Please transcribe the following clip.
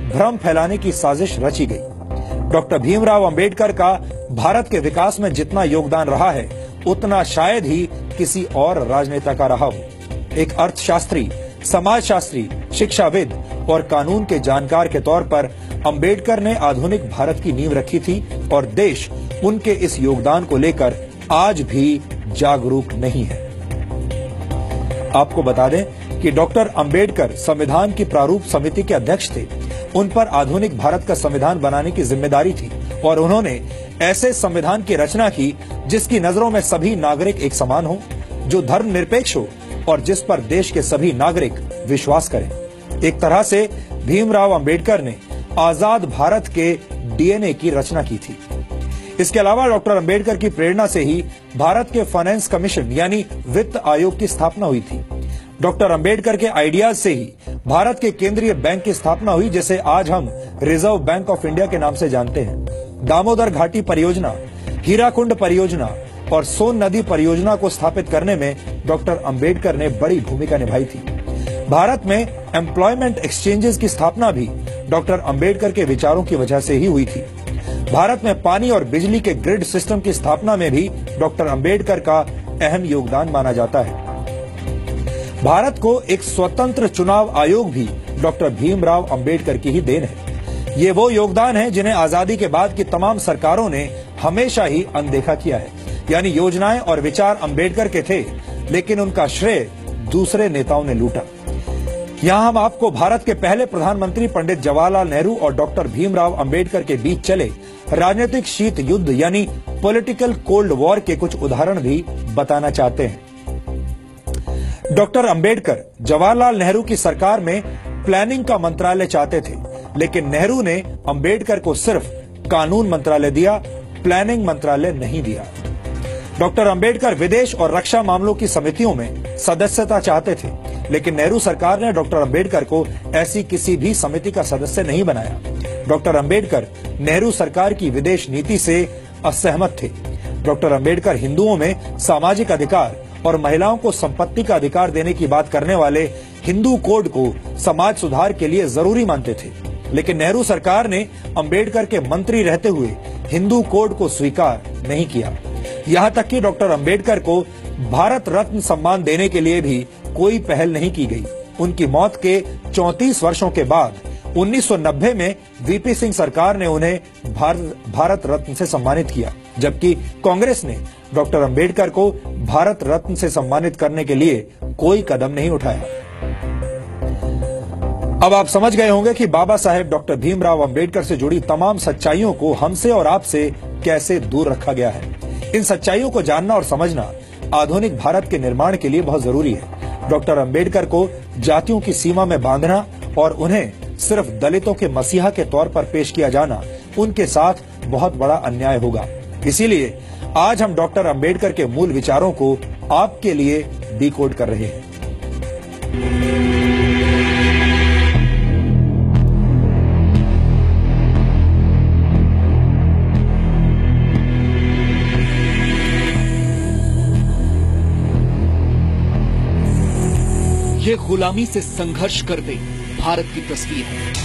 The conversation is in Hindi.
भ्रम फैलाने की साजिश रची गई। डॉक्टर भीमराव अंबेडकर का भारत के विकास में जितना योगदान रहा है उतना शायद ही किसी और राजनेता का रहा हो। एक अर्थशास्त्री, समाजशास्त्री, शिक्षाविद और कानून के जानकार के तौर पर अंबेडकर ने आधुनिक भारत की नींव रखी थी और देश उनके इस योगदान को लेकर आज भी जागरूक नहीं है। आपको बता दें कि डॉक्टर अंबेडकर संविधान की प्रारूप समिति के अध्यक्ष थे। उन पर आधुनिक भारत का संविधान बनाने की जिम्मेदारी थी और उन्होंने ऐसे संविधान की रचना की जिसकी नजरों में सभी नागरिक एक समान हो, जो धर्मनिरपेक्ष हो और जिस पर देश के सभी नागरिक विश्वास करें। एक तरह से भीमराव अंबेडकर ने आजाद भारत के डीएनए की रचना की थी। इसके अलावा डॉक्टर अंबेडकर की प्रेरणा से ही भारत के फाइनेंस कमीशन यानी वित्त आयोग की स्थापना हुई थी। डॉक्टर अंबेडकर के आइडियाज से ही भारत के केंद्रीय बैंक की स्थापना हुई, जिसे आज हम रिजर्व बैंक ऑफ इंडिया के नाम से जानते हैं। दामोदर घाटी परियोजना, हीराकुंड परियोजना और सोन नदी परियोजना को स्थापित करने में डॉक्टर अंबेडकर ने बड़ी भूमिका निभाई थी। भारत में एम्प्लॉयमेंट एक्सचेंजेस की स्थापना भी डॉक्टर अंबेडकर के विचारों की वजह से ही हुई थी। भारत में पानी और बिजली के ग्रिड सिस्टम की स्थापना में भी डॉक्टर अंबेडकर का अहम योगदान माना जाता है। भारत को एक स्वतंत्र चुनाव आयोग भी डॉक्टर भीमराव अंबेडकर की ही देन है। ये वो योगदान है जिन्हें आजादी के बाद की तमाम सरकारों ने हमेशा ही अनदेखा किया है। यानी योजनाएं और विचार अंबेडकर के थे, लेकिन उनका श्रेय दूसरे नेताओं ने लूटा। यहाँ हम आपको भारत के पहले प्रधानमंत्री पंडित जवाहरलाल नेहरू और डॉक्टर भीमराव अंबेडकर के बीच चले राजनीतिक शीत युद्ध यानी पॉलिटिकल कोल्ड वॉर के कुछ उदाहरण भी बताना चाहते हैं। डॉक्टर अंबेडकर जवाहरलाल नेहरू की सरकार में प्लानिंग का मंत्रालय चाहते थे, लेकिन नेहरू ने अंबेडकर को सिर्फ कानून मंत्रालय दिया, प्लानिंग मंत्रालय नहीं दिया। डॉक्टर अंबेडकर विदेश और रक्षा मामलों की समितियों में सदस्यता चाहते थे, लेकिन नेहरू सरकार ने डॉक्टर अंबेडकर को ऐसी किसी भी समिति का सदस्य नहीं बनाया। डॉक्टर अंबेडकर नेहरू सरकार की विदेश नीति से असहमत थे। डॉक्टर अंबेडकर हिंदुओं में सामाजिक अधिकार और महिलाओं को संपत्ति का अधिकार देने की बात करने वाले हिंदू कोड को समाज सुधार के लिए जरूरी मानते थे, लेकिन नेहरू सरकार ने अंबेडकर के मंत्री रहते हुए हिंदू कोड को स्वीकार नहीं किया। यहाँ तक कि डॉक्टर अंबेडकर को भारत रत्न सम्मान देने के लिए भी कोई पहल नहीं की गई। उनकी मौत के 34 वर्षों के बाद 1990 में वीपी सिंह सरकार ने उन्हें भारत रत्न से सम्मानित किया, जबकि कांग्रेस ने डॉक्टर अंबेडकर को भारत रत्न से सम्मानित करने के लिए कोई कदम नहीं उठाया। अब आप समझ गए होंगे कि बाबा साहेब डॉक्टर भीमराव अंबेडकर से जुड़ी तमाम सच्चाइयों को हमसे और आपसे कैसे दूर रखा गया है। इन सच्चाइयों को जानना और समझना आधुनिक भारत के निर्माण के लिए बहुत जरूरी है। डॉक्टर अंबेडकर को जातियों की सीमा में बांधना और उन्हें सिर्फ दलितों के मसीहा के तौर पर पेश किया जाना उनके साथ बहुत बड़ा अन्याय होगा। इसीलिए आज हम डॉक्टर अंबेडकर के मूल विचारों को आपके लिए डिकोड कर रहे हैं। ये गुलामी से संघर्ष करते भारत की तस्वीर है।